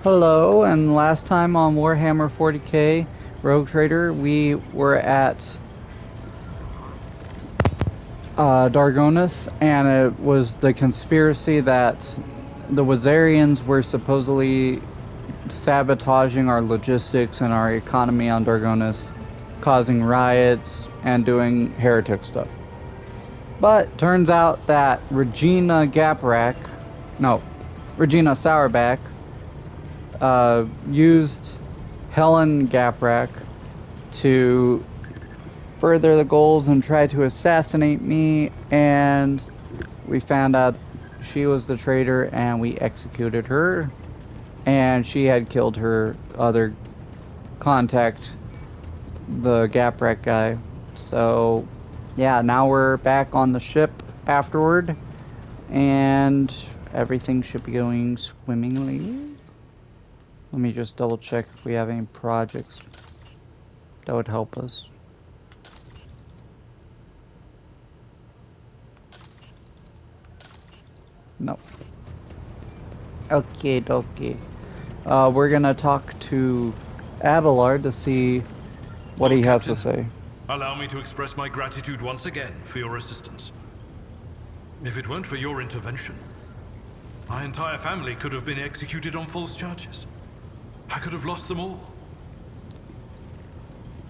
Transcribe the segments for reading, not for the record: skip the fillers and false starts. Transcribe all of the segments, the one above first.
Hello, and last time on Warhammer 40k Rogue Trader, we were at Dargonis, and it was the conspiracy that the Wazarians were supposedly sabotaging our logistics and our economy on Dargonis, causing riots and doing heretic stuff. But turns out that Regina Sourback, used Helen Gaprak to further the goals and try to assassinate me, and we found out she was the traitor and we executed her, and she had killed her other contact, the Gaprak guy. So yeah, now we're back on the ship afterward, and everything should be going swimmingly. Let me just double check if we have any projects that would help us. No. Okay, dokie. We're gonna talk to Abelard to see what he has to say. Allow me to express my gratitude once again for your assistance. If it weren't for your intervention, my entire family could have been executed on false charges. I could have lost them all.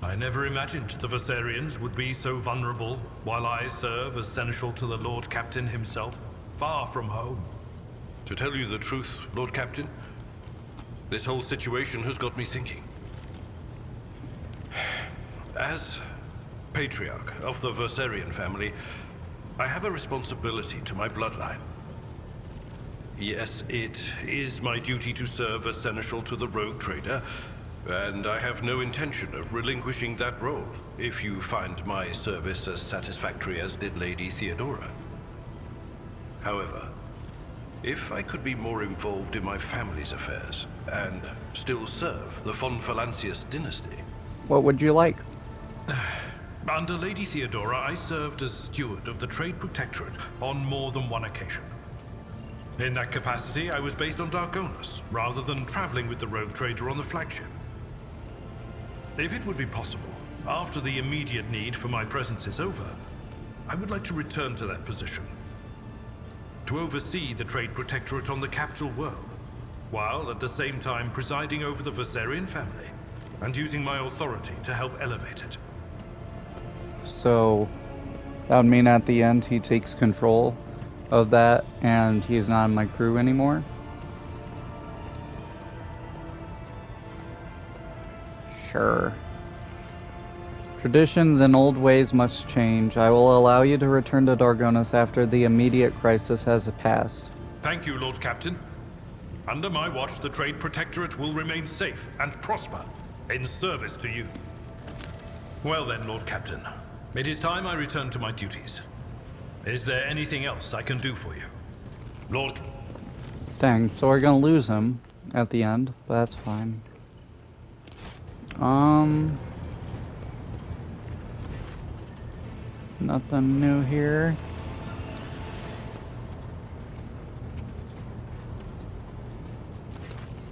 I never imagined the Versarians would be so vulnerable while I serve as seneschal to the Lord Captain himself, far from home. To tell you the truth, Lord Captain, this whole situation has got me thinking. As Patriarch of the Versarian family, I have a responsibility to my bloodline. Yes, it is my duty to serve as seneschal to the Rogue Trader, and I have no intention of relinquishing that role if you find my service as satisfactory as did Lady Theodora. However, if I could be more involved in my family's affairs and still serve the von Valancius dynasty. What would you like? Under Lady Theodora, I served as steward of the Trade Protectorate on more than one occasion. In that capacity, I was based on Dargonis, rather than traveling with the Rogue Trader on the flagship. If it would be possible, after the immediate need for my presence is over, I would like to return to that position. To oversee the Trade Protectorate on the capital world, while at the same time presiding over the Versarian family, and using my authority to help elevate it. So that would mean at the end he takes control of that and he's not in my crew anymore? Sure. Traditions and old ways must change. I will allow you to return to Dargonis after the immediate crisis has passed. Thank you, Lord Captain. Under my watch, the Trade Protectorate will remain safe and prosper in service to you. Well then, Lord Captain, it is time I return to my duties. Is there anything else I can do for you? Lord... Dang, so we're gonna lose him at the end, but that's fine. Nothing new here.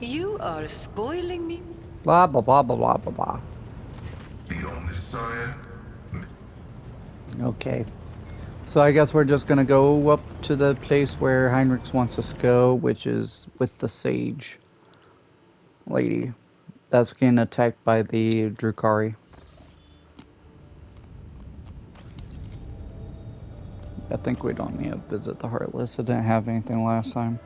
You are spoiling me. Blah blah blah blah blah blah blah. The only sign. Okay. So I guess we're just gonna go up to the place where Heinrich wants us to go, which is with the Sage lady that's getting attacked by the Drukhari. I think we don't need to visit the Heartless. It didn't have anything last time.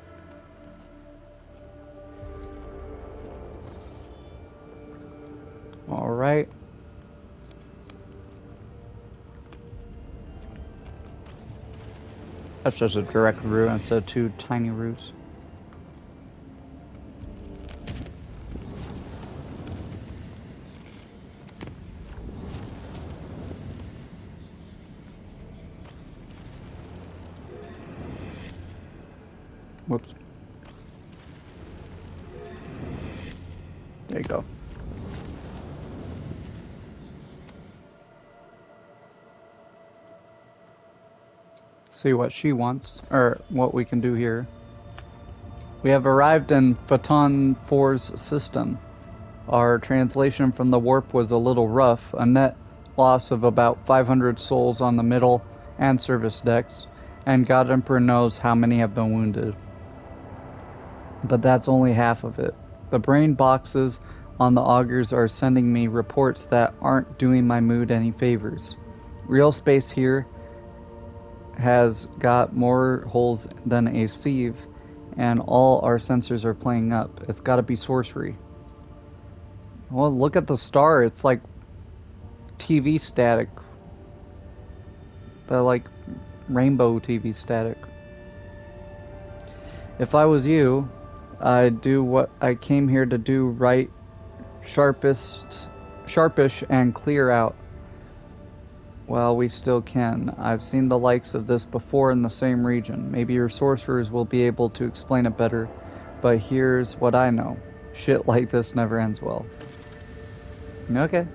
Alright. That's just a direct route instead of two tiny routes. Whoops. There you go. See what she wants, or what we can do here. We have arrived in Photon 4's system. Our translation from the warp was a little rough, a net loss of about 500 souls on the middle and service decks, and God Emperor knows how many have been wounded. But that's only half of it. The brain boxes on the augers are sending me reports that aren't doing my mood any favors. Real space here has got more holes than a sieve, and all our sensors are playing up. It's gotta be sorcery. Well, look at the star. It's like TV static. The like rainbow TV static. If I was you, I'd do what I came here to do, right, sharpish and clear out. Well, we still can. I've seen the likes of this before in the same region. Maybe your sorcerers will be able to explain it better, but here's what I know. Shit like this never ends well. Okay.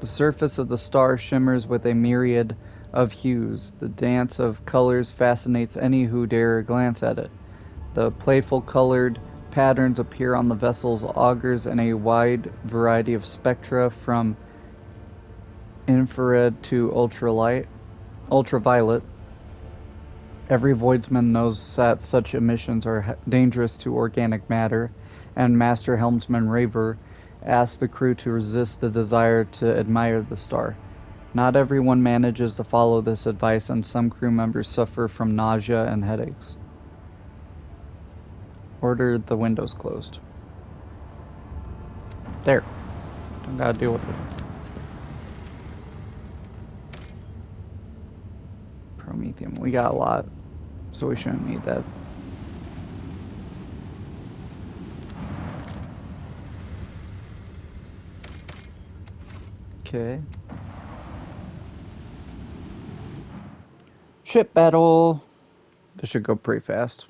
The surface of the star shimmers with a myriad of hues. The dance of colors fascinates any who dare glance at it. The playful colored patterns appear on the vessel's augers in a wide variety of spectra, from infrared to ultraviolet. Every voidsman knows that such emissions are dangerous to organic matter, and Master Helmsman Raver asks the crew to resist the desire to admire the star. Not everyone manages to follow this advice, and some crew members suffer from nausea and headaches. Order the windows closed. There. Don't gotta deal with it. Promethium. We got a lot, so we shouldn't need that. Okay. Ship battle. This should go pretty fast.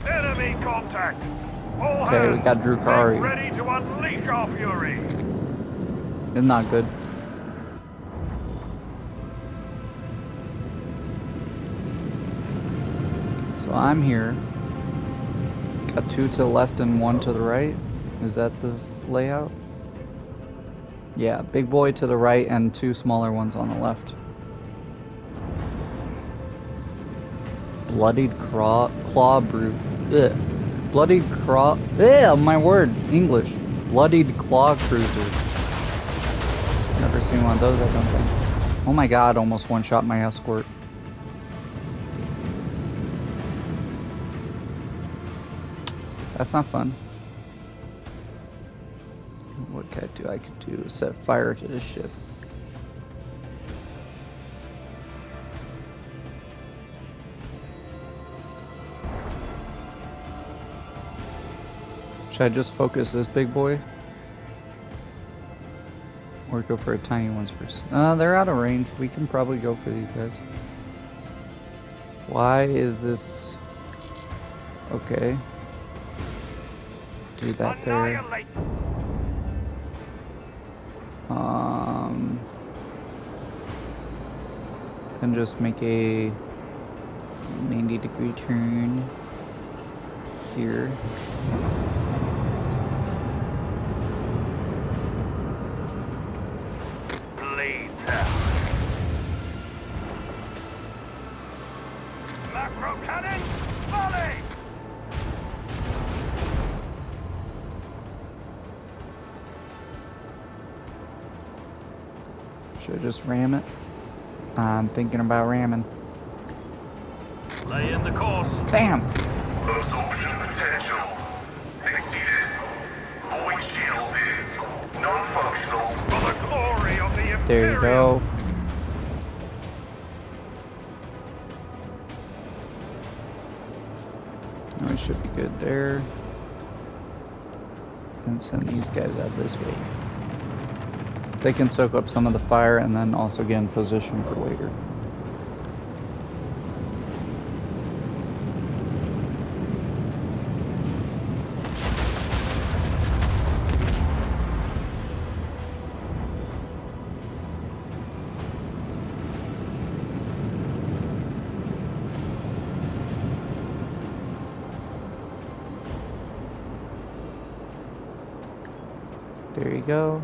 Enemy contact! All Okay, we hands, got Drukari. get ready to unleash our fury! It's not good. So I'm here. Got two to the left and one to the right. Is that this layout? Yeah, big boy to the right and two smaller ones on the left. Bloodied claw brute. Ugh. Bloodied claw. Ugh, my word. English. Bloodied claw cruiser. Never seen one of those, I don't think. Oh my god, almost one shot my escort. That's not fun. What could I do? I could do set fire to this ship. Should I just focus this big boy? Or go for a tiny ones first? They're out of range. We can probably go for these guys. Why is this... Okay. Do that there. And just make a 90-degree turn here. Blades out. Macro cannon, volley! Should I just ram it? I'm thinking about ramming. Lay in the course. Bam! Absorption potential exceeded. Void shield is non-functional. For the glory of the Imperium. There you go. Oh, it should be good there. And send these guys out this way. They can soak up some of the fire and then also get in position for later. There you go.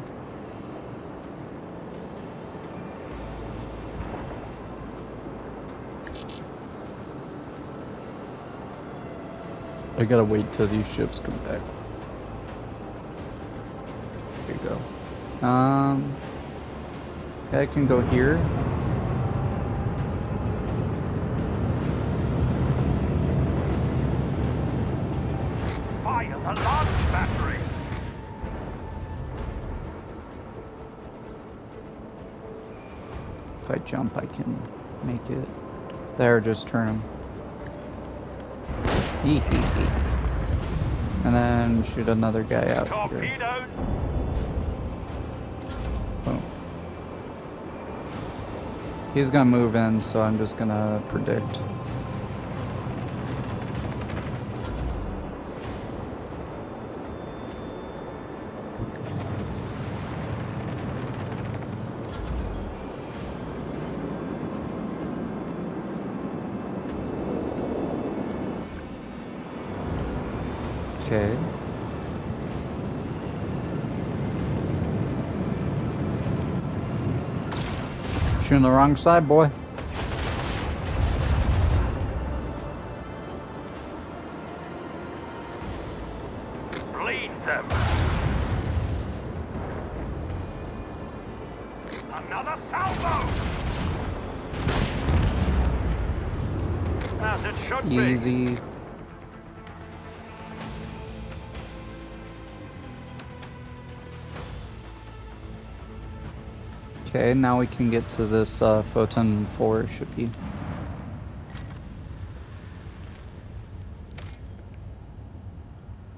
I gotta wait till these ships come back. There you go. I can go here. Fire the launch batteries! If I jump, I can make it. There, just turn them. And then shoot another guy out here. Torpedoed! Boom. He's gonna move in, so I'm just gonna predict. Okay. Shooting the wrong side, boy. Bleed them! Another salvo! As it should be. Easy. Okay, now we can get to this Photon 4, should be.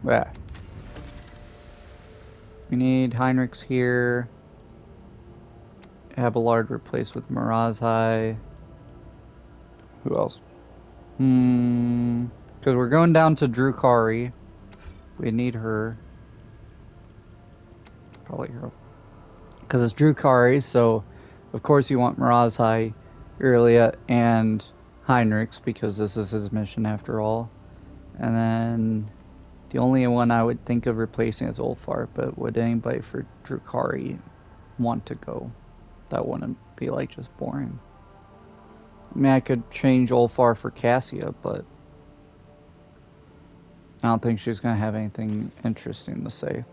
Yeah. We need Heinrichs here. Abelard replaced with Mirazai. Who else? Because we're going down to Drukari. We need her. Probably her. Because it's Drukari, so of course you want Mirazai, Irelia, and Heinrichs, because this is his mission after all. And then the only one I would think of replacing is Ulfar, but would anybody for Drukari want to go? That wouldn't be like just boring. I mean, I could change Ulfar for Cassia, but I don't think she's going to have anything interesting to say.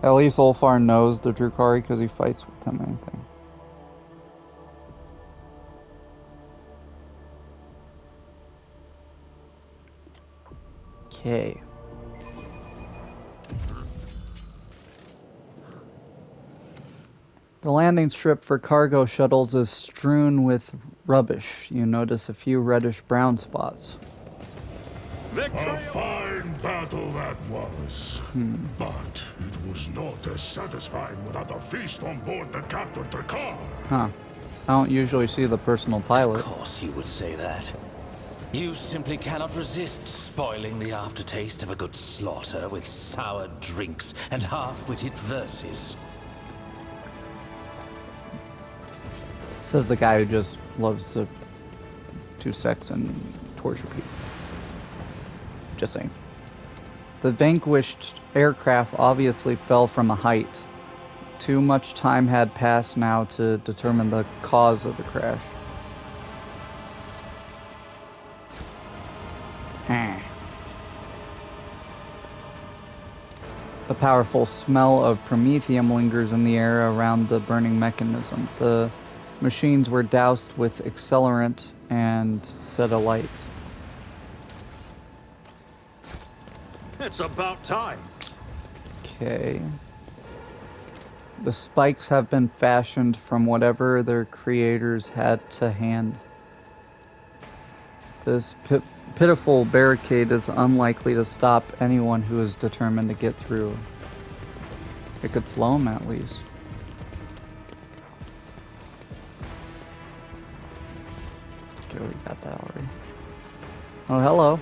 At least Ulfar knows the Drukari because he fights with them, anything. Okay. The landing strip for cargo shuttles is strewn with rubbish. You notice a few reddish-brown spots. A fine battle that was. But it was not as satisfying without a feast on board the Captain Trakar. Huh. I don't usually see the personal pilot. Of course you would say that. You simply cannot resist spoiling the aftertaste of a good slaughter with sour drinks and half-witted verses. Says the guy who just loves to sex and torture people. Just saying. The vanquished aircraft obviously fell from a height. Too much time had passed now to determine the cause of the crash. A powerful smell of promethium lingers in the air around the burning mechanism. The machines were doused with accelerant and set alight. It's about time. Okay. The spikes have been fashioned from whatever their creators had to hand. This pitiful barricade is unlikely to stop anyone who is determined to get through. It could slow them at least. Yeah, we got that already. Oh, hello.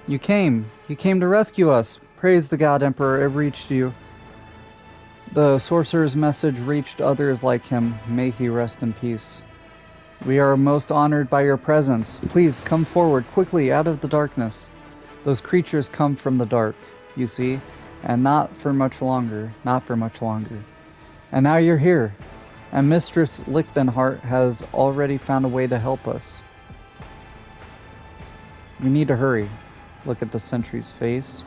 You came. You came to rescue us. Praise the God Emperor, it reached you. The sorcerer's message reached others like him. May he rest in peace. We are most honored by your presence. Please come forward quickly out of the darkness. Those creatures come from the dark, you see, and not for much longer. Not for much longer. And now you're here. And Mistress Lichtenhart has already found a way to help us. We need to hurry. Look at the sentry's face.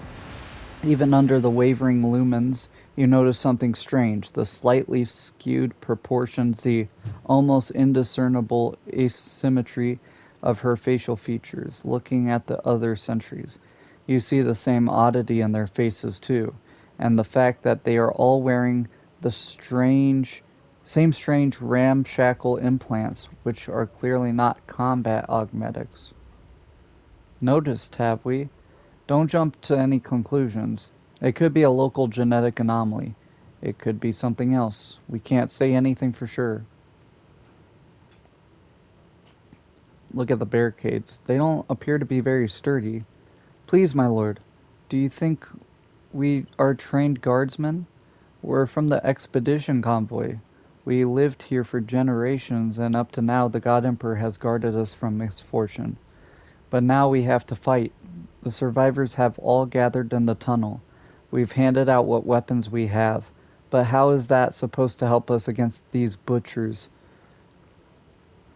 Even under the wavering lumens, you notice something strange. The slightly skewed proportions, the almost indiscernible asymmetry of her facial features. Looking at the other sentries, you see the same oddity in their faces too, and the fact that they are all wearing the same strange ramshackle implants, which are clearly not combat augmetics. Noticed, have we? Don't jump to any conclusions. It could be a local genetic anomaly. It could be something else. We can't say anything for sure. Look at the barricades. They don't appear to be very sturdy. Please, my lord, do you think we are trained guardsmen? We're from the expedition convoy. We lived here for generations, and up to now the God Emperor has guarded us from misfortune. But now we have to fight. The survivors have all gathered in the tunnel. We've handed out what weapons we have. But how is that supposed to help us against these butchers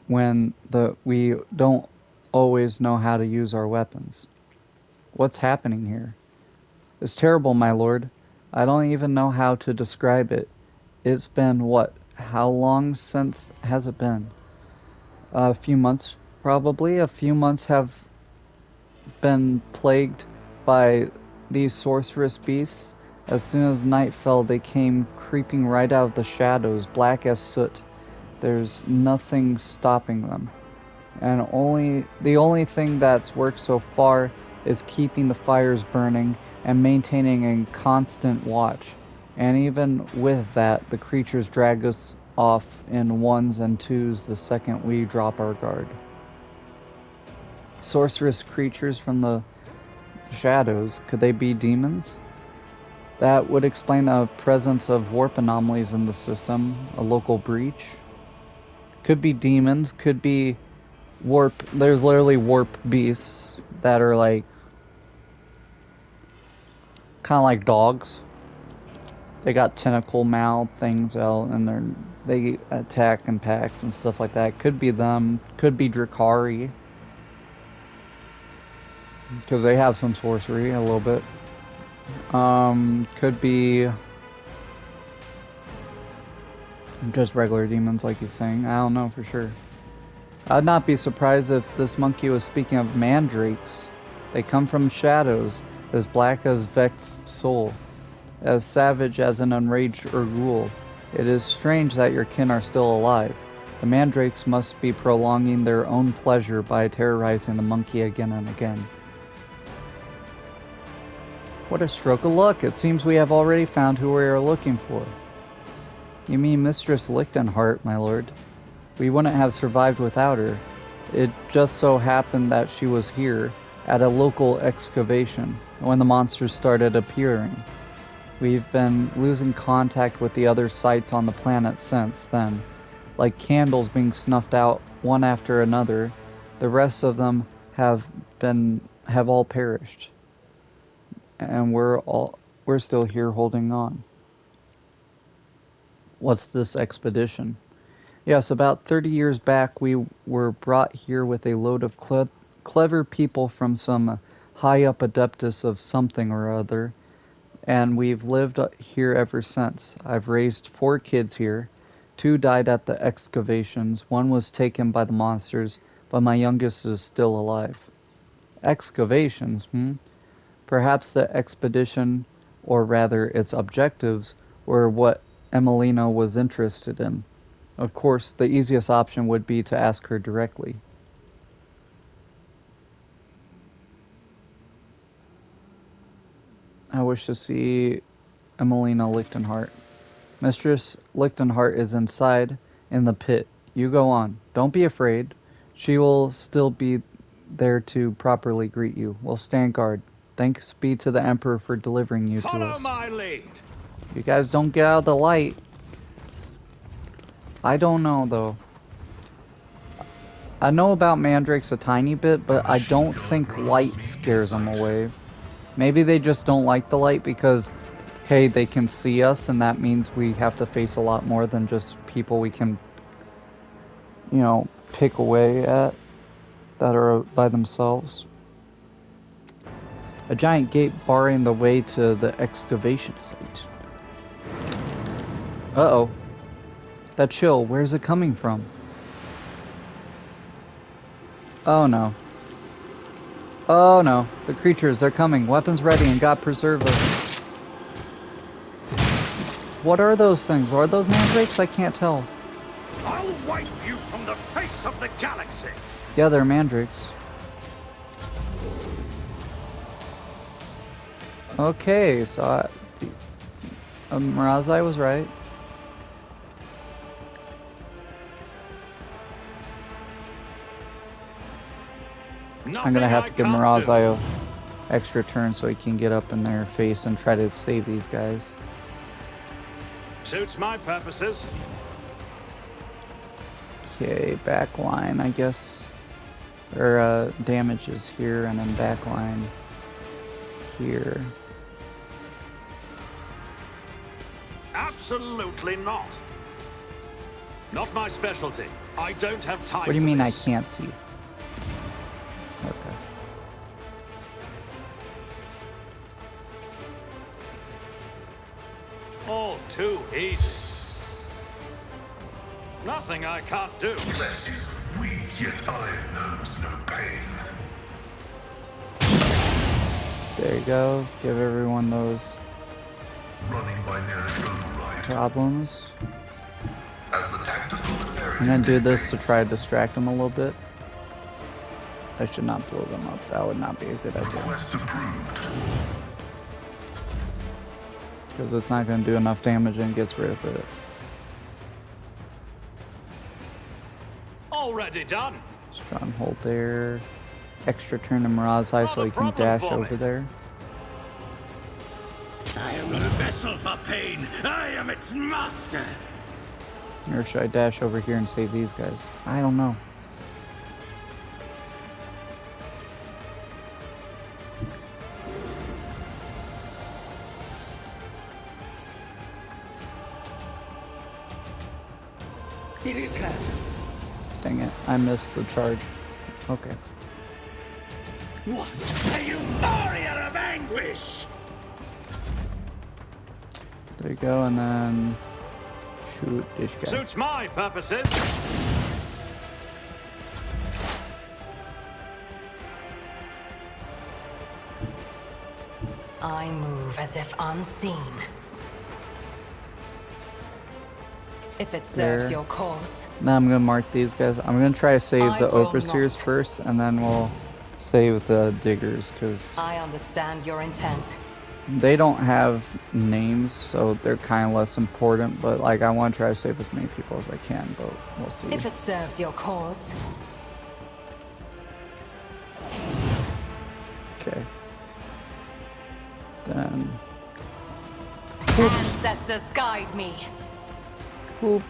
when we don't always know how to use our weapons? What's happening here? It's terrible, my lord. I don't even know how to describe it. It's been, what? How long since has it been? A few months, probably. A few months have been plagued by these sorceress beasts. As soon as night fell, they came creeping right out of the shadows, black as soot. There's nothing stopping them. And the only thing that's worked so far is keeping the fires burning and maintaining a constant watch. And even with that, the creatures drag us off in ones and twos the second we drop our guard. Sorceress creatures from the shadows, could they be demons? That would explain the presence of warp anomalies in the system, a local breach. Could be demons, could be warp. There's literally warp beasts that are like kind of like dogs. They got tentacle mouth things out, and they attack in packs and stuff like that. Could be them. Could be Drakari, because they have some sorcery a little bit. Could be just regular demons, like he's saying. I don't know for sure. I'd not be surprised if this monkey was speaking of mandrakes. They come from shadows, as black as Vex's soul, as savage as an enraged Urgul. It is strange that your kin are still alive. The mandrakes must be prolonging their own pleasure by terrorizing the monkey again and again. What a stroke of luck! It seems we have already found who we are looking for. You mean Mistress Lichtenhart, my lord? We wouldn't have survived without her. It just so happened that she was here, at a local excavation, when the monsters started appearing. We've been losing contact with the other sites on the planet since then. Like candles being snuffed out one after another, the rest of them have all perished. And we're still here holding on. What's this expedition? Yes, about 30 years back we were brought here with a load of clever people from some high-up adeptus of something or other, and we've lived here ever since. I've raised 4 kids here. 2 died at the excavations, 1 was taken by the monsters, but my youngest is still alive. Excavations, Perhaps the expedition, or rather its objectives, were what Emelina was interested in. Of course, the easiest option would be to ask her directly. I wish to see Emelina Lichtenhart. Mistress Lichtenhart is inside, in the pit. You go on. Don't be afraid. She will still be there to properly greet you. We'll stand guard. Thanks be to the Emperor for delivering you to Follow us. my lead. You guys don't get out of the light. I don't know, though. I know about mandrakes a tiny bit, but I don't think light scares them away. Maybe they just don't like the light because, hey, they can see us, and that means we have to face a lot more than just people we can, you know, pick away at that are by themselves. A giant gate barring the way to the excavation site. Uh-oh. That chill, where's it coming from? Oh no. Oh no. The creatures, they're coming. Weapons ready, and God preserve us. What are those things? Are those mandrakes? I can't tell. I'll wipe you from the face of the galaxy. Yeah, they're mandrakes. Okay, so Mirazai was right. I'm gonna have to give Mirazai an extra turn so he can get up in their face and try to save these guys. Suits my purposes. Okay, backline, I guess. Or damage is here, and then backline here. Absolutely not. Not my specialty. I don't have time. What do you for mean this. I can't see? Okay. All too easy. Nothing I can't do. Flesh is weak, yet iron knows no pain. There you go. Give everyone those Running by Nyctophobia right. problems. As the tactical imperative I'm gonna do this to dictates, try to distract them a little bit. I should not blow them up. That would not be a good idea. request approved. Because it's not going to do enough damage and gets rid of it. Already done. Stronghold there. Extra turn to Mirazai so he can dash over there. I am not a vessel for pain. I am its master. Or should I dash over here and save these guys? I don't know. It is her. Dang it, I missed the charge. Okay. What? A euphoria of anguish! There you go, and then shoot this guy. Suits my purposes. I move as if unseen. If it serves There. your cause. Now I'm gonna mark these guys. I'm gonna try to save I the will overseers not. first, and then we'll save the diggers, because I understand your intent. they don't have names, so they're kind of less important. But like, I want to try to save as many people as I can, but we'll see. If it serves your cause. Okay. Then, Ancestors guide me. boop.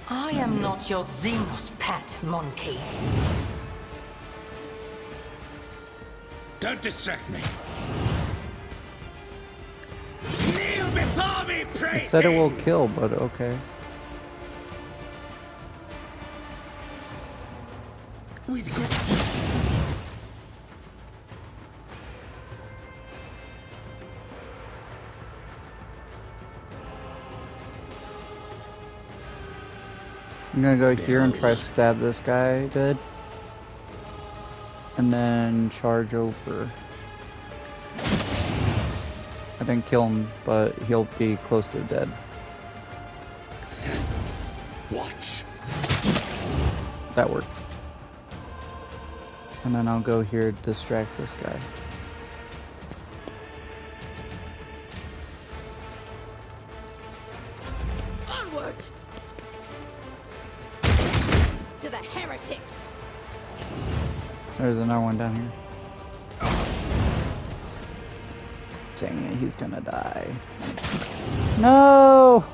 I am not your Xenos pet, monkey. Don't distract me. Kneel before me, pray. It said it will kill, but okay. With good. I'm gonna go here and try to stab this guy dead. And then charge over. I didn't kill him, but he'll be close to dead. Watch. That worked. And then I'll go here to distract this guy. heretics! There's another one down here. Dang it, he's gonna die. No!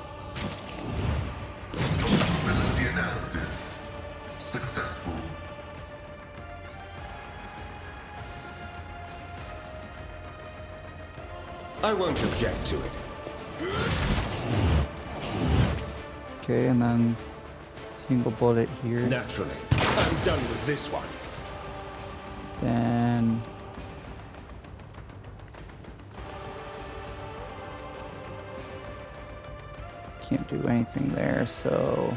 Vulnerability analysis successful. I won't object to it. Okay, and then single bullet here. Naturally. I'm done with this one. Then can't do anything there, so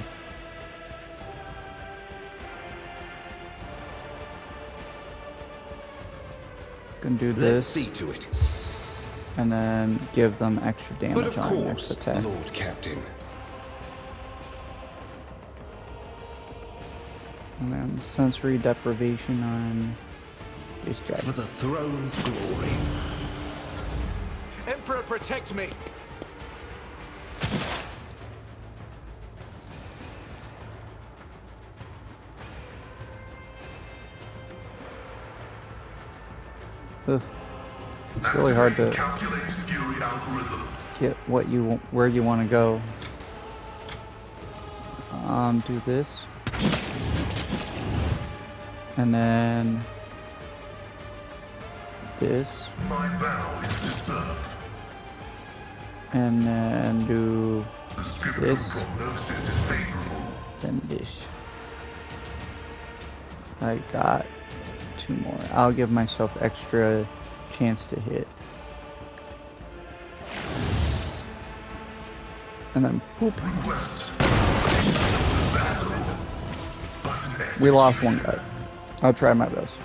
can do Let's this see to it. and then give them extra But damage of on the next course, attack. Lord Captain. And then sensory deprivation on this guy. For the throne's glory. Emperor, protect me! Ugh. It's really hard to Calculated fury algorithm. get where you want to go. Do this, and then this, My vow is to serve. and then do The scriptural this, prognosis is favorable. then this. I got 2 more. I'll give myself extra chance to hit. And then boop. We lost one guy. I'll try my best.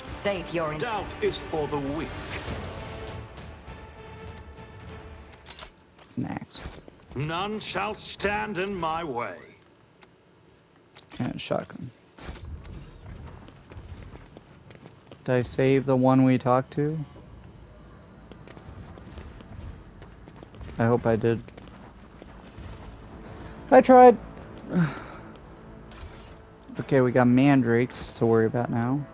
State your intent. Doubt is for the weak. Next. None shall stand in my way. And shotgun. Did I save the one we talked to? I hope I did. I tried. Okay, we got mandrakes to worry about now.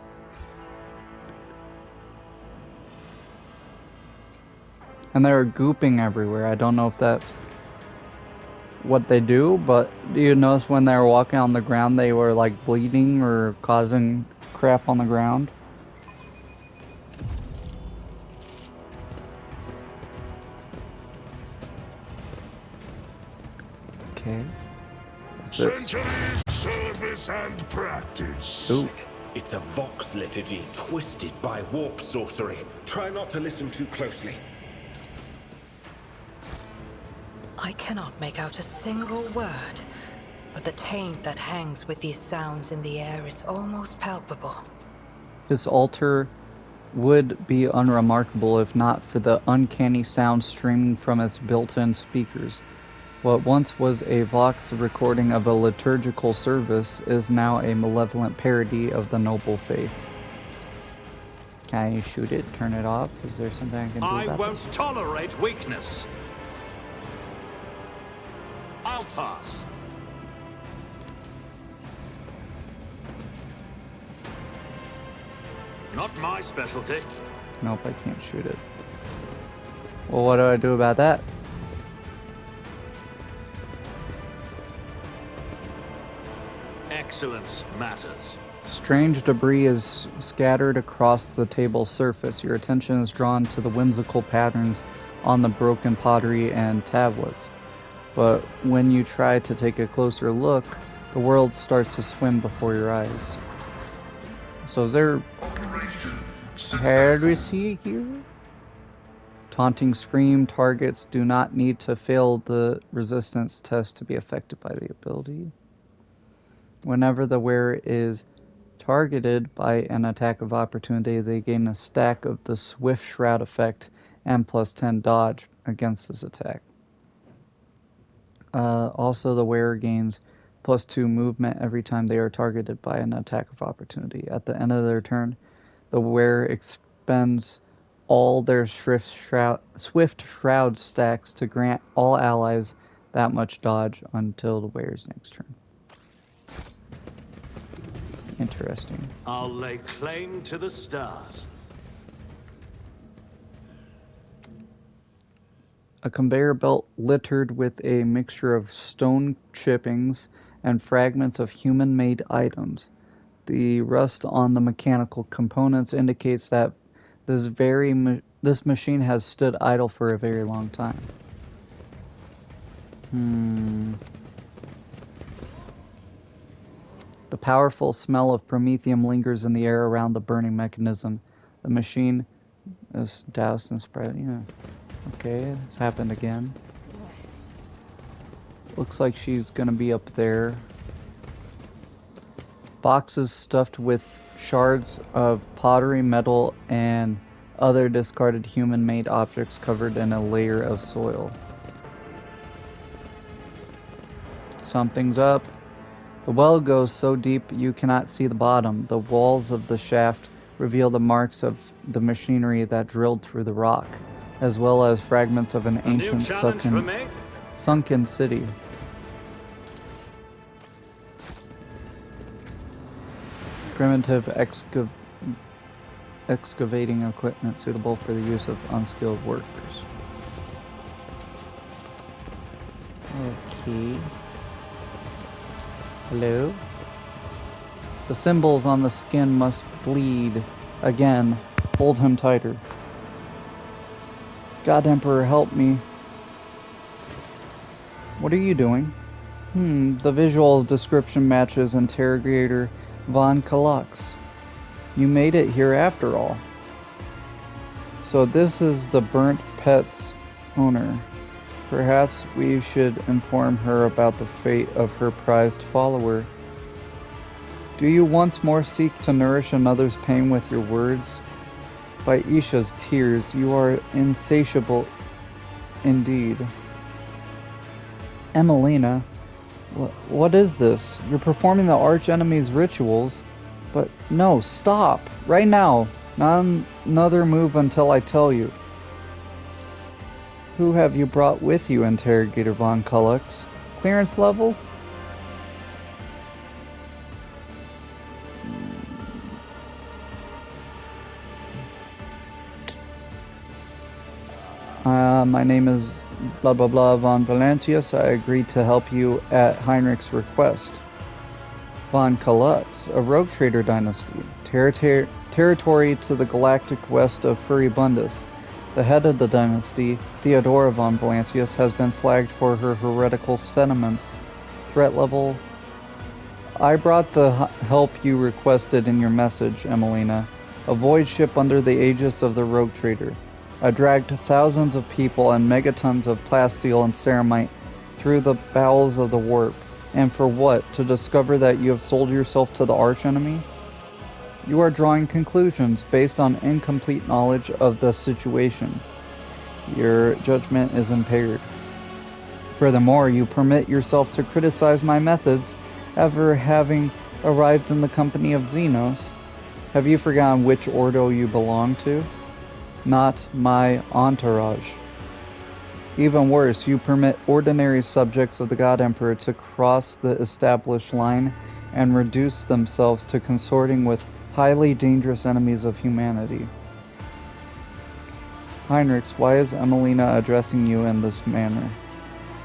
And they're gooping everywhere. I don't know if that's what they do, but do you notice when they were walking on the ground they were like bleeding or causing crap on the ground? Okay. What's this? Centuries, service, and practice. Ooh. It's a Vox liturgy twisted by warp sorcery. Try not to listen too closely. I cannot make out a single word, but the taint that hangs with these sounds in the air is almost palpable. This altar would be unremarkable if not for the uncanny sound streaming from its built-in speakers. What once was a Vox recording of a liturgical service is now a malevolent parody of the noble faith. Can I shoot it, turn it off? Is there something I can do I about won't this? tolerate weakness. I'll pass. Not my specialty. Nope, I can't shoot it. Well, what do I do about that? Excellence matters. Strange debris is scattered across the table's surface. Your attention is drawn to the whimsical patterns on the broken pottery and tablets. But when you try to take a closer look, the world starts to swim before your eyes. So is there Operation heresy here? Taunting scream targets do not need to fail the resistance test to be affected by the ability. Whenever the wearer is targeted by an attack of opportunity, they gain a stack of the Swift Shroud effect and plus 10 dodge against this attack. Also, the wearer gains plus 2 movement every time they are targeted by an attack of opportunity. At the end of their turn, the wearer expends all their Swift Shroud stacks to grant all allies that much dodge until the wearer's next turn. Interesting. I'll lay claim to the stars. A conveyor belt littered with a mixture of stone chippings and fragments of human-made items. The rust on the mechanical components indicates that this machine has stood idle for a very long time. The powerful smell of promethium lingers in the air around the burning mechanism. The machine is doused and spread. Yeah. Okay, it's happened again. Looks like she's gonna be up there. Boxes stuffed with shards of pottery, metal, and other discarded human-made objects covered in a layer of soil. Something's up. The well goes so deep you cannot see the bottom. The walls of the shaft reveal the marks of the machinery that drilled through the rock, as well as fragments of an ancient sunken city. Primitive excavating equipment suitable for the use of unskilled workers. Okay. Hello? The symbols on the skin must bleed. Again, hold him tighter. God Emperor, help me. What are you doing? The visual description matches Interrogator Von Kalux. You made it here after all. So this is the burnt pet's owner. Perhaps we should inform her about the fate of her prized follower. Do you once more seek to nourish another's pain with your words? By Isha's tears, you are insatiable indeed. Emelina, what is this? You're performing the archenemy's rituals. But no, stop! Right now! Not another move until I tell you. Who have you brought with you, Interrogator Von Kullux? Clearance level? My name is blah blah blah von Valentius. I agreed to help you at Heinrich's request. Von Kullux, a rogue trader dynasty, territory to the galactic west of Furibundus. The head of the dynasty, Theodora von Valancius, has been flagged for her heretical sentiments. Threat level. I brought the help you requested in your message, Emelina. A void ship under the aegis of the rogue trader. I dragged thousands of people and megatons of plasteel and ceramite through the bowels of the warp. And for what? To discover that you have sold yourself to the archenemy? You are drawing conclusions based on incomplete knowledge of the situation. Your judgment is impaired. Furthermore, you permit yourself to criticize my methods after having arrived in the company of Xenos. Have you forgotten which ordo you belong to? Not my entourage. Even worse, you permit ordinary subjects of the God Emperor to cross the established line and reduce themselves to consorting with highly dangerous enemies of humanity. Heinrichs, why is Emelina addressing you in this manner?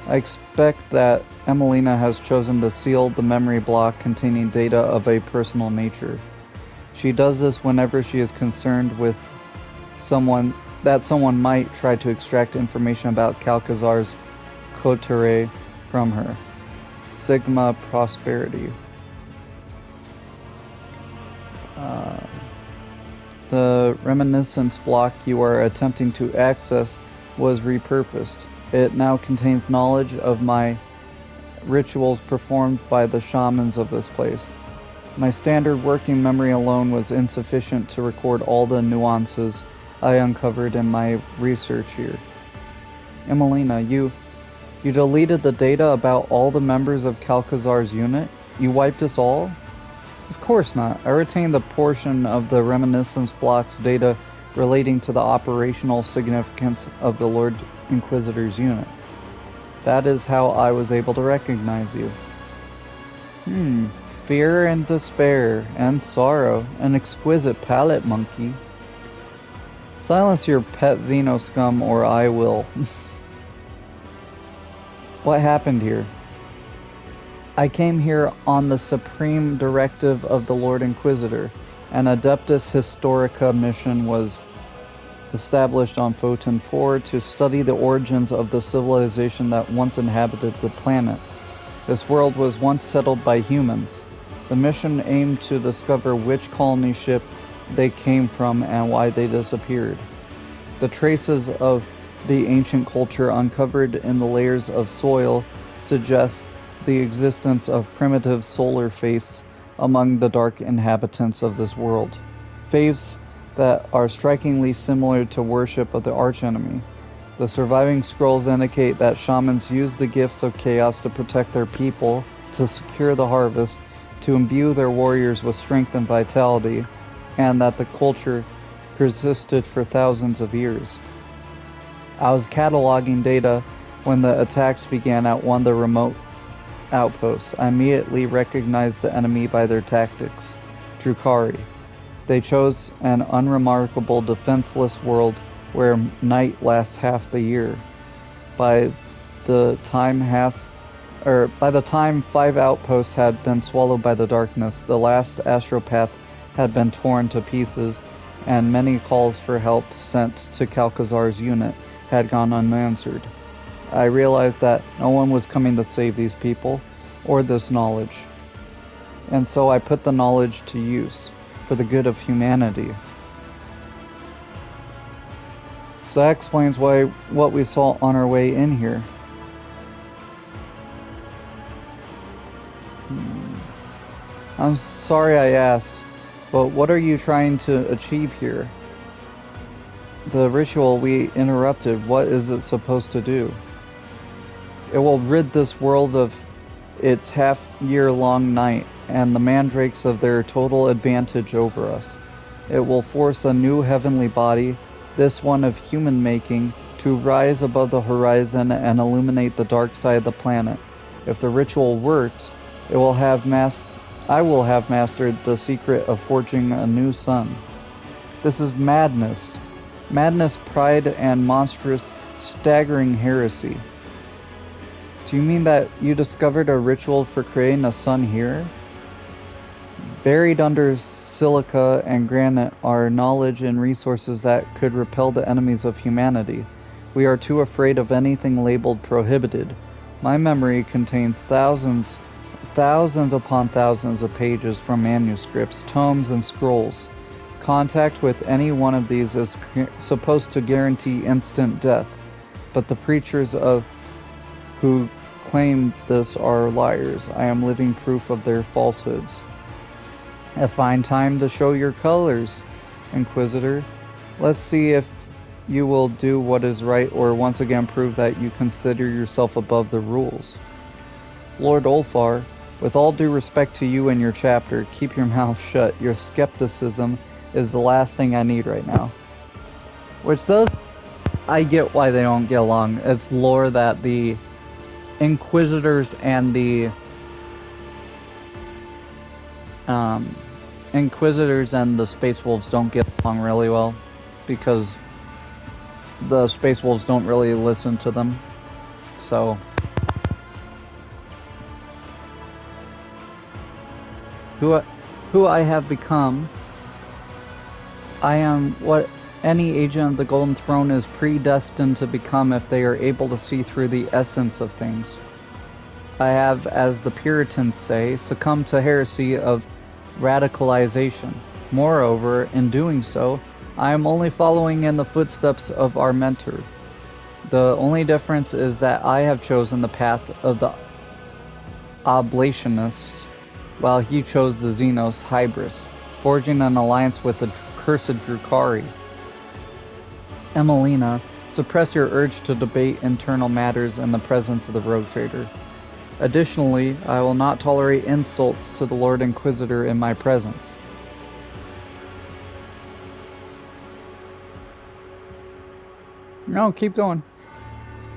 I expect that Emelina has chosen to seal the memory block containing data of a personal nature. She does this whenever she is concerned with someone might try to extract information about Calcazar's coterie from her. Sigma Prosperity. The reminiscence block you are attempting to access was repurposed. It now contains knowledge of my rituals performed by the shamans of this place. My standard working memory alone was insufficient to record all the nuances I uncovered in my research here. Emelina, you deleted the data about all the members of Calcazar's unit? You wiped us all? Of course not. I retained the portion of the reminiscence block's data relating to the operational significance of the Lord Inquisitor's unit. That is how I was able to recognize you. fear and despair and sorrow, an exquisite palate, monkey. Silence your pet Xeno scum or I will. What happened here? I came here on the supreme directive of the Lord Inquisitor. An Adeptus Historica mission was established on Photon 4 to study the origins of the civilization that once inhabited the planet. This world was once settled by humans. The mission aimed to discover which colony ship they came from and why they disappeared. The traces of the ancient culture uncovered in the layers of soil suggest the existence of primitive solar faiths among the dark inhabitants of this world. Faiths that are strikingly similar to worship of the archenemy. The surviving scrolls indicate that shamans use the gifts of chaos to protect their people, to secure the harvest, to imbue their warriors with strength and vitality, and that the culture persisted for thousands of years. I was cataloging data when the attacks began at one of the remote outposts. I immediately recognized the enemy by their tactics. Drukhari. They chose an unremarkable defenseless world where night lasts half the year. By the time 5 outposts had been swallowed by the darkness, the last astropath had been torn to pieces, and many calls for help sent to Kalkazar's unit had gone unanswered. I realized that no one was coming to save these people, or this knowledge. And so I put the knowledge to use, for the good of humanity. So that explains what we saw on our way in here. I'm sorry I asked, but what are you trying to achieve here? The ritual we interrupted, what is it supposed to do? It will rid this world of its half-year-long night and the mandrakes of their total advantage over us. It will force a new heavenly body, this one of human making, to rise above the horizon and illuminate the dark side of the planet. If the ritual works, I will have mastered the secret of forging a new sun. This is madness. Madness, pride, and monstrous, staggering heresy. Do you mean that you discovered a ritual for creating a sun here? Buried under silica and granite are knowledge and resources that could repel the enemies of humanity. We are too afraid of anything labeled prohibited. My memory contains thousands upon thousands of pages from manuscripts, tomes, and scrolls. Contact with any one of these is supposed to guarantee instant death, but the preachers who claim this are liars. I am living proof of their falsehoods. A fine time to show your colors, Inquisitor. Let's see if you will do what is right or once again prove that you consider yourself above the rules. Lord Ulfar, with all due respect to you and your chapter, keep your mouth shut. Your skepticism is the last thing I need right now. Which I get why they don't get along. It's lore that the Inquisitors and the Space Wolves don't get along really well, because the Space Wolves don't really listen to them. So who I have become, I am what any agent of the Golden Throne is predestined to become if they are able to see through the essence of things. I have, as the Puritans say, succumbed to heresy of radicalization. Moreover, in doing so, I am only following in the footsteps of our mentor. The only difference is that I have chosen the path of the Oblationists, while he chose the Xenos Hybris, forging an alliance with the cursed Drukhari. Emelina, suppress your urge to debate internal matters in the presence of the Rogue Trader. Additionally, I will not tolerate insults to the Lord Inquisitor in my presence. No, keep going.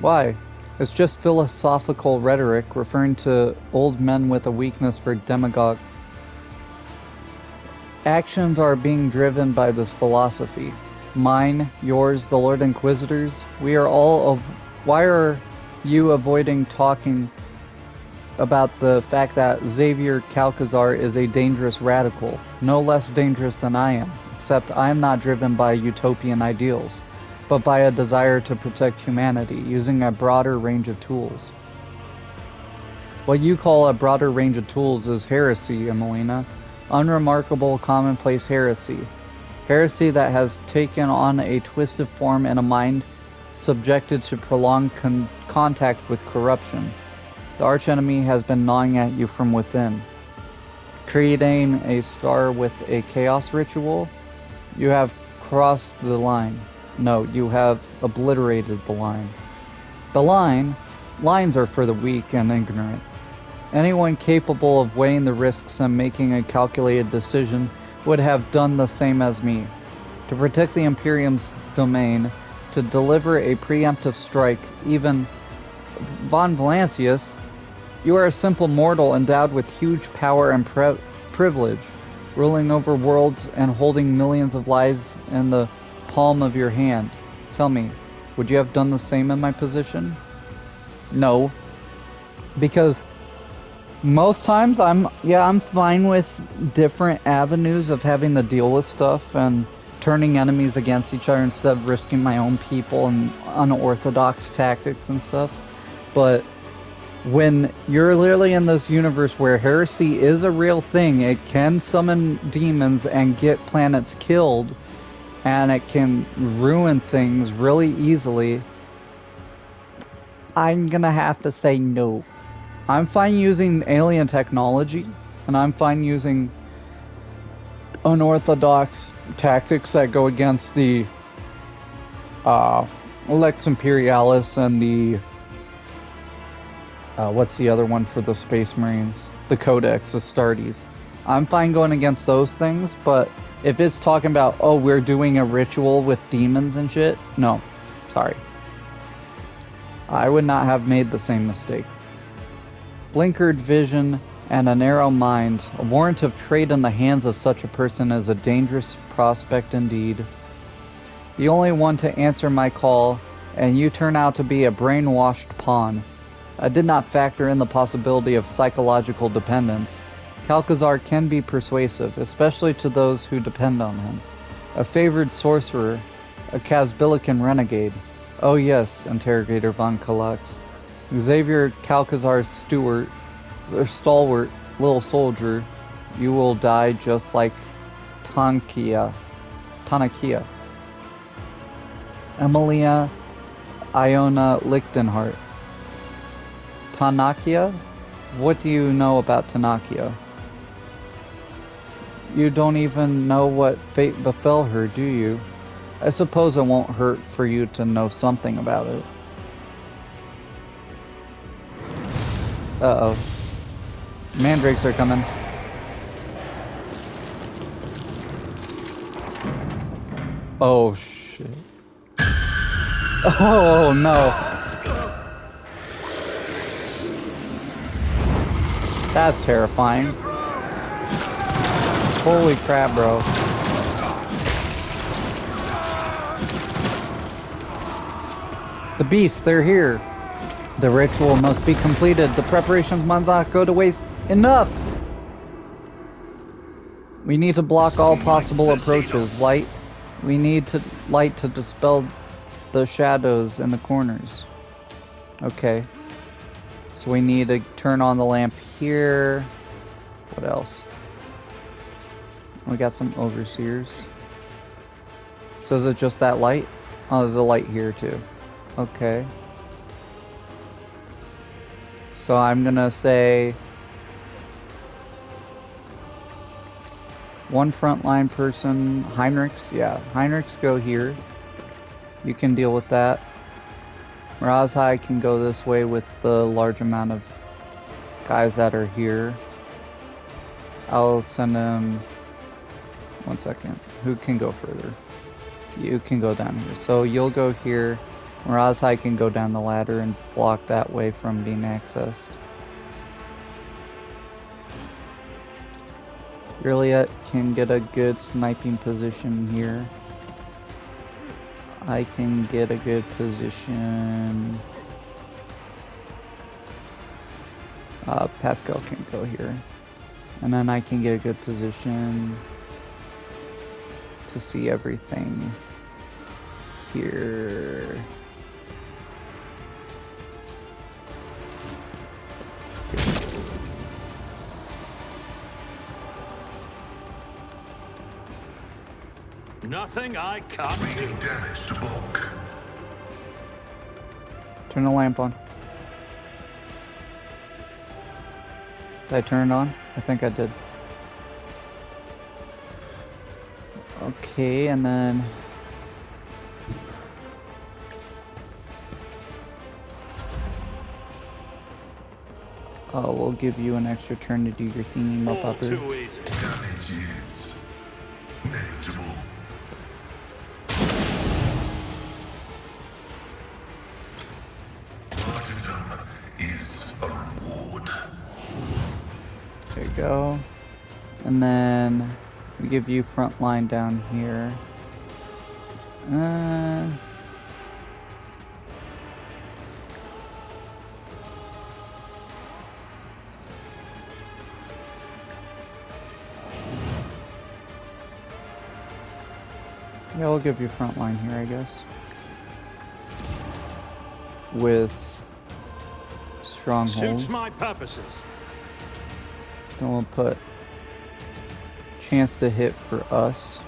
Why? It's just philosophical rhetoric referring to old men with a weakness for actions are being driven by this philosophy. Mine, yours, the Lord Inquisitors, we are all of... Why are you avoiding talking about the fact that Xavier Calcazar is a dangerous radical, no less dangerous than I am, except I am not driven by utopian ideals, but by a desire to protect humanity, using a broader range of tools. What you call a broader range of tools is heresy, Emelina. Unremarkable, commonplace heresy. Heresy that has taken on a twisted form in a mind subjected to prolonged contact with corruption. The archenemy has been gnawing at you from within. Creating a star with a chaos ritual, you have crossed the line. No, you have obliterated the line. The lines are for the weak and ignorant. Anyone capable of weighing the risks and making a calculated decision would have done the same as me. To protect the Imperium's domain, to deliver a preemptive strike, even Von Valancius, you are a simple mortal endowed with huge power and privilege, ruling over worlds and holding millions of lives in the palm of your hand. Tell me, would you have done the same in my position? No. Because most times I'm fine with different avenues of having to deal with stuff and turning enemies against each other instead of risking my own people and unorthodox tactics and stuff. But when you're literally in this universe where heresy is a real thing, it can summon demons and get planets killed, and it can ruin things really easily, I'm gonna have to say no. I'm fine using alien technology, and I'm fine using unorthodox tactics that go against the Lex Imperialis and the what's the other one for the Space Marines? The Codex Astartes. I'm fine going against those things, but if it's talking about, oh, we're doing a ritual with demons and shit, no. Sorry. I would not have made the same mistake. Blinkered vision and a narrow mind, a warrant of trade in the hands of such a person is a dangerous prospect indeed. The only one to answer my call, and you turn out to be a brainwashed pawn. I did not factor in the possibility of psychological dependence. Calcazar can be persuasive, especially to those who depend on him. A favored sorcerer, a Kazbilican renegade. Oh yes, Interrogator von Kalux. Xavier Calcazar's stalwart little soldier, you will die just like Tanakia. Emilia Iona Lichtenhart. Tanakia? What do you know about Tanakia? You don't even know what fate befell her, do you? I suppose it won't hurt for you to know something about it. Uh-oh. Mandrakes are coming. Oh, shit. Oh, no. That's terrifying. Holy crap, bro. The beasts, they're here. The ritual must be completed. The preparations must not go to waste. Enough! We need to block all possible approaches. We need light to dispel the shadows in the corners. Okay. So we need to turn on the lamp here. What else? We got some overseers. So is it just that light? Oh, there's a light here too. Okay. So I'm gonna say one frontline person, Heinrichs, yeah, Heinrichs go here. You can deal with that. Razhai can go this way with the large amount of guys that are here. I'll send him, one second, who can go further? You can go down here. So you'll go here. Razhai can go down the ladder and block that way from being accessed. Really, I can get a good sniping position here. I can get a good position. Pascal can go here. And then I can get a good position to see everything here. Nothing I can't do. Bringing damage to bulk. Turn the lamp on. Did I turn it on? I think I did. Okay, and then... we'll give you an extra turn to do your thingy, All motherfucker. too easy. Damage is negligible. Martyrdom is a reward. There you go. And then we give you front line down here. Yeah, we'll give you front line here, I guess. With stronghold. Suits my purposes. Then we'll put chance to hit for us.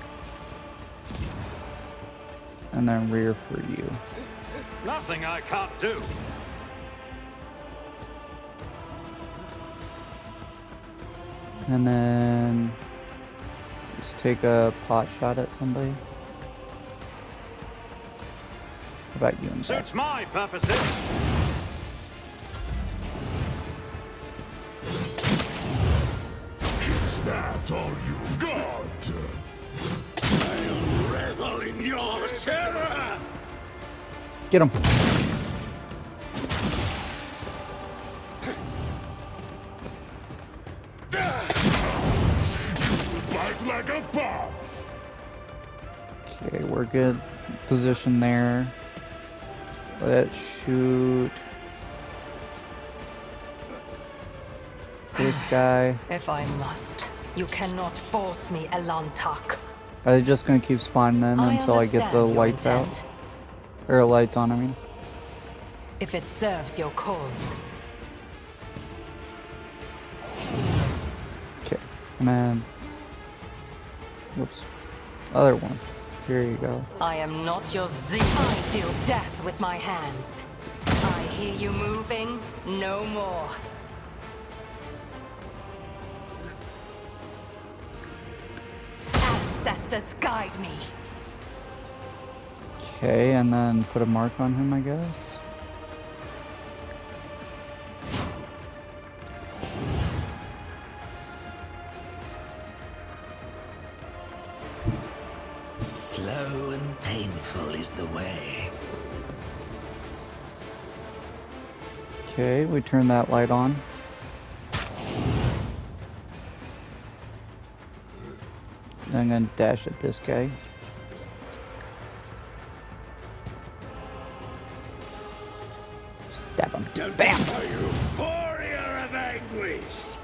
And then rear for you. Nothing I can't do. And then just take a pot shot at somebody. How about you in the back? Suits my purposes. Is that all you've got? I'll revel in your terror! Get him. Bite like a bomb! Okay, we're good. Position there. Let's shoot this guy. If I must, you cannot force me, Elantak. Are they just gonna keep spawning in until I get the understand your lights out? intent. Or lights on, I mean. If it serves your cause. Okay, and then... Whoops. Other one. Here you go. I am not your zoo. I deal death with my hands. I hear you moving, no more. Ancestors guide me. Okay, and then put a mark on him, I guess. Slow and painful is the way. Okay, we turn that light on. Then I'm gonna dash at this guy. Stab him. Bam! A euphoria of anguish!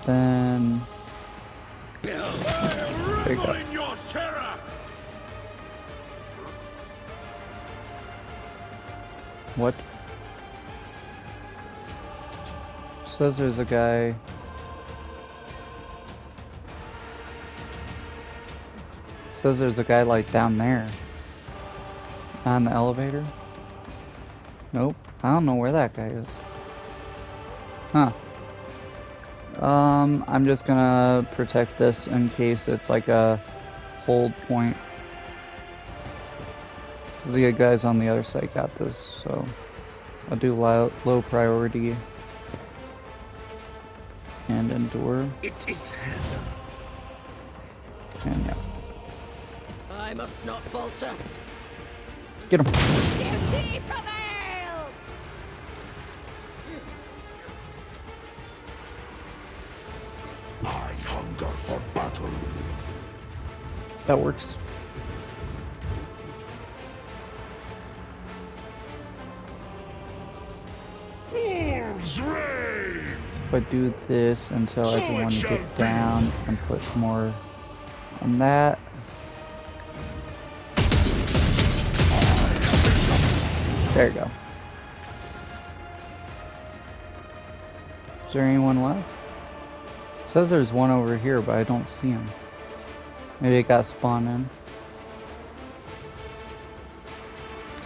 Then... I'll There you go. revel in your terror! What? Says there's a guy... Says there's a guy like down there. On the elevator? Nope. I don't know where that guy is. Huh. I'm just gonna protect this in case it's like a hold point. The guys on the other side got this, so I'll do low priority and endure. It is hell. And yeah. I must not falter. Get him. Duty prevails! I hunger for That works. Wolves reign! If I do this until So everyone it shall get down and put more on that. There you go. Is there anyone left? It says there's one over here, but I don't see him. Maybe it got spawned in.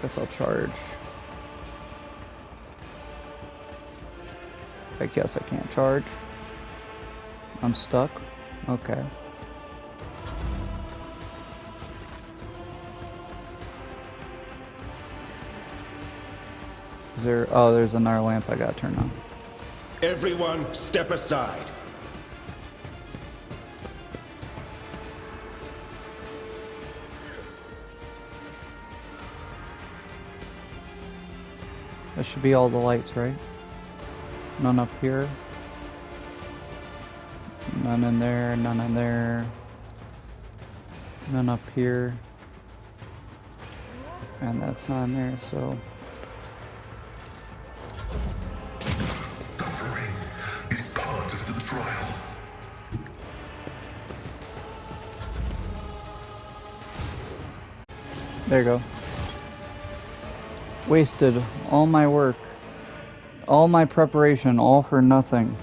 Guess I'll charge. I guess I can't charge. I'm stuck. Okay. Is there... Oh, there's another lamp I gotta turn on. Everyone, step aside. That should be all the lights, right? None up here. None in there, none in there. None up here. And that's not in there, so... Suffering is part of the trial. There you go. Wasted all my work. All my preparation, all for nothing.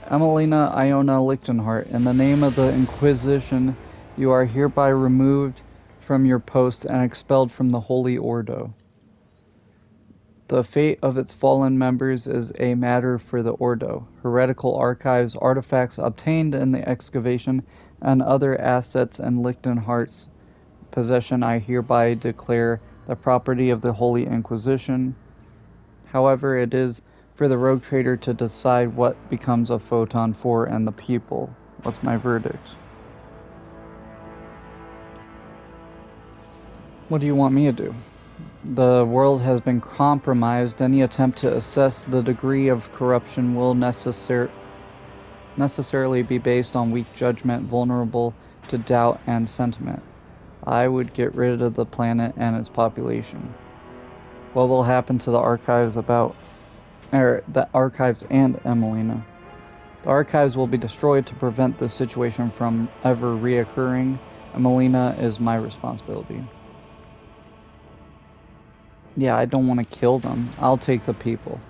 Emelina Iona Lichtenhart, in the name of the Inquisition, you are hereby removed from your post and expelled from the Holy Ordo. The fate of its fallen members is a matter for the Ordo. Heretical archives, artifacts obtained in the excavation, and other assets in Lichtenhart's possession I hereby declare the property of the Holy Inquisition. However, it is for the rogue trader to decide what becomes of Photon 4 and the people. What's my verdict? What do you want me to do? The world has been compromised. Any attempt to assess the degree of corruption will necessarily be based on weak judgment, vulnerable to doubt and sentiment. I would get rid of the planet and its population. What will happen to the archives and Emelina? The archives will be destroyed to prevent this situation from ever reoccurring. Emelina is my responsibility. Yeah, I don't want to kill them. I'll take the people.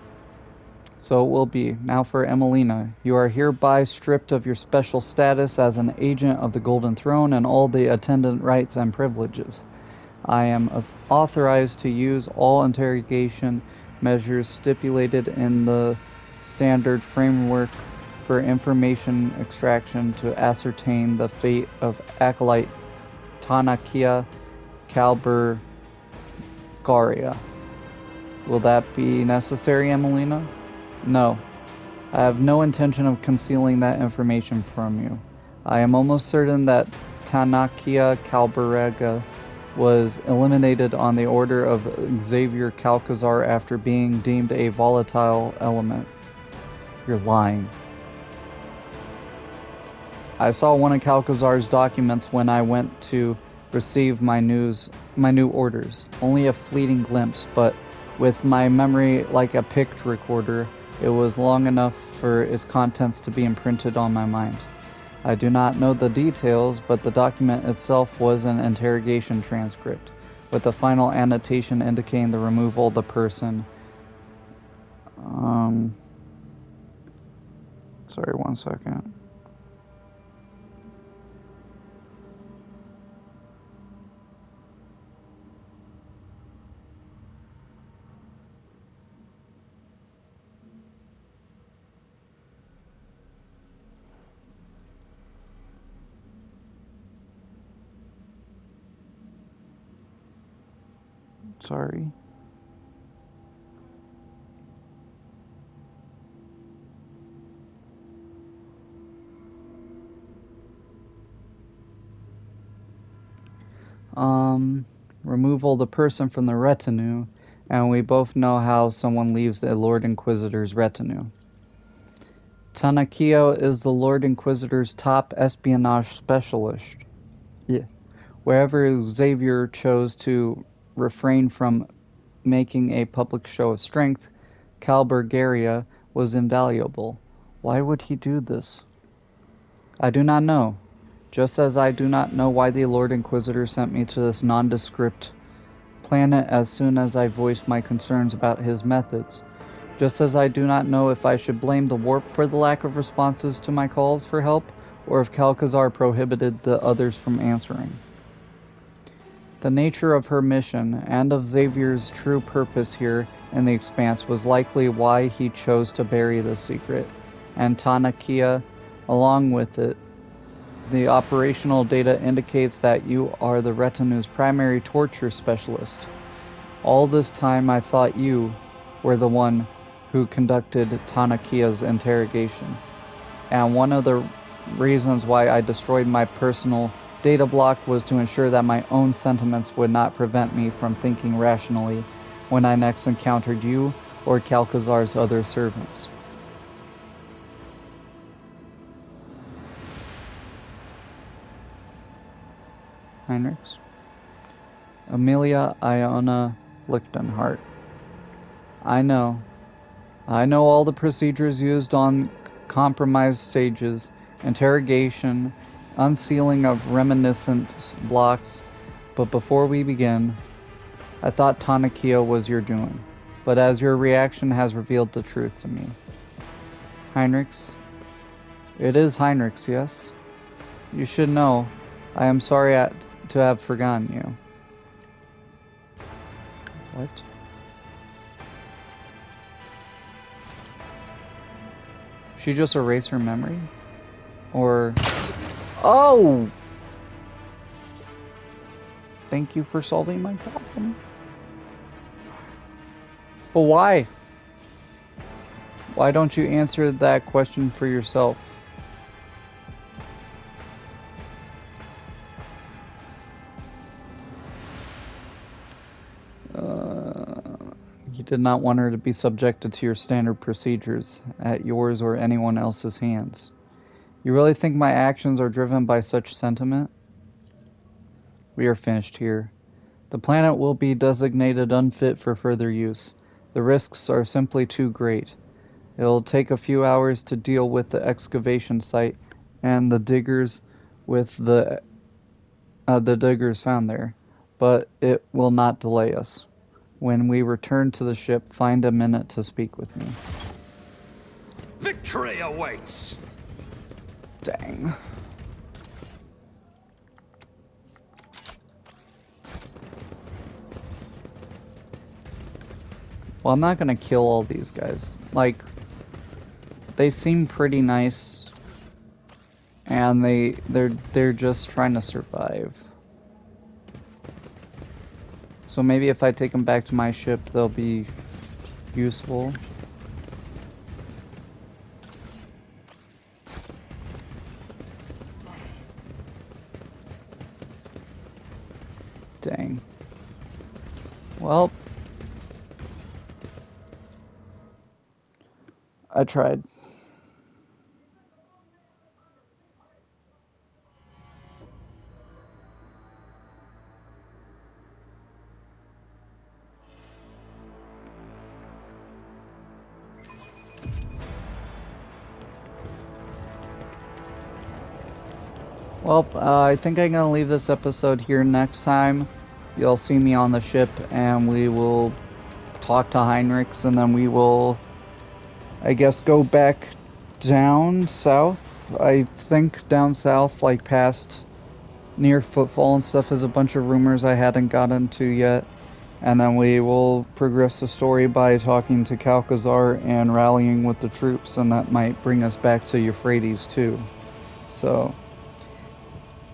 So it will be. Now for Emelina. You are hereby stripped of your special status as an agent of the Golden Throne and all the attendant rights and privileges. I am authorized to use all interrogation measures stipulated in the standard framework for information extraction to ascertain the fate of Acolyte Tanakia Kalburgaria. Will that be necessary, Emelina? No. I have no intention of concealing that information from you. I am almost certain that Tanakia Kalburga was eliminated on the order of Xavier Calcazar after being deemed a volatile element. You're lying. I saw one of Calcazar's documents when I went to receive my new orders. Only a fleeting glimpse, but with my memory like a pict recorder, it was long enough for its contents to be imprinted on my mind. I do not know the details, but the document itself was an interrogation transcript, with the final annotation indicating the removal of the person. Sorry, 1 second. Sorry. Removal of the person from the retinue, and we both know how someone leaves the Lord Inquisitor's retinue. Tanakio is the Lord Inquisitor's top espionage specialist. Yeah. Wherever Xavier chose to refrain from making a public show of strength, Calburgaria was invaluable. Why would he do this? I do not know. Just as I do not know why the Lord Inquisitor sent me to this nondescript planet as soon as I voiced my concerns about his methods. Just as I do not know if I should blame the warp for the lack of responses to my calls for help, or if Calcazar prohibited the others from answering. The nature of her mission, and of Xavier's true purpose here in the Expanse, was likely why he chose to bury the secret, and Tanakia along with it. The operational data indicates that you are the Retinue's primary torture specialist. All this time I thought you were the one who conducted Tanakia's interrogation. And one of the reasons why I destroyed my personal data block was to ensure that my own sentiments would not prevent me from thinking rationally when I next encountered you or Calcazar's other servants. Heinrichs. Amelia Iona Lichtenhart. I know all the procedures used on compromised sages, interrogation, unsealing of reminiscence blocks, but before we begin, I thought Tanakia was your doing, but as your reaction has revealed the truth to me. Heinrichs. It is Heinrichs, yes? You should know, I am sorry to have forgotten you. What? She just erased her memory? Or... Oh! Thank you for solving my problem. But why? Why don't you answer that question for yourself? You did not want her to be subjected to your standard procedures at yours or anyone else's hands. You really think my actions are driven by such sentiment? We are finished here. The planet will be designated unfit for further use. The risks are simply too great. It'll take a few hours to deal with the excavation site and the diggers with the diggers found there, but it will not delay us. When we return to the ship, find a minute to speak with me. Victory awaits! Dang. Well, I'm not gonna kill all these guys. Like, they seem pretty nice, and they're just trying to survive. So maybe if I take them back to my ship, they'll be useful. Dang. Well, I tried. Well, I think I'm gonna leave this episode here. Next time, you'll see me on the ship, and we will talk to Heinrichs, and then we will, I guess, go back down south. I think down south, like past near Footfall and stuff, is a bunch of rumors I hadn't gotten to yet. And then we will progress the story by talking to Calcazar and rallying with the troops, and that might bring us back to Euphrates too. So,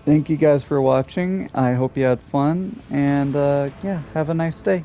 thank you guys for watching. I hope you had fun, and yeah, have a nice day.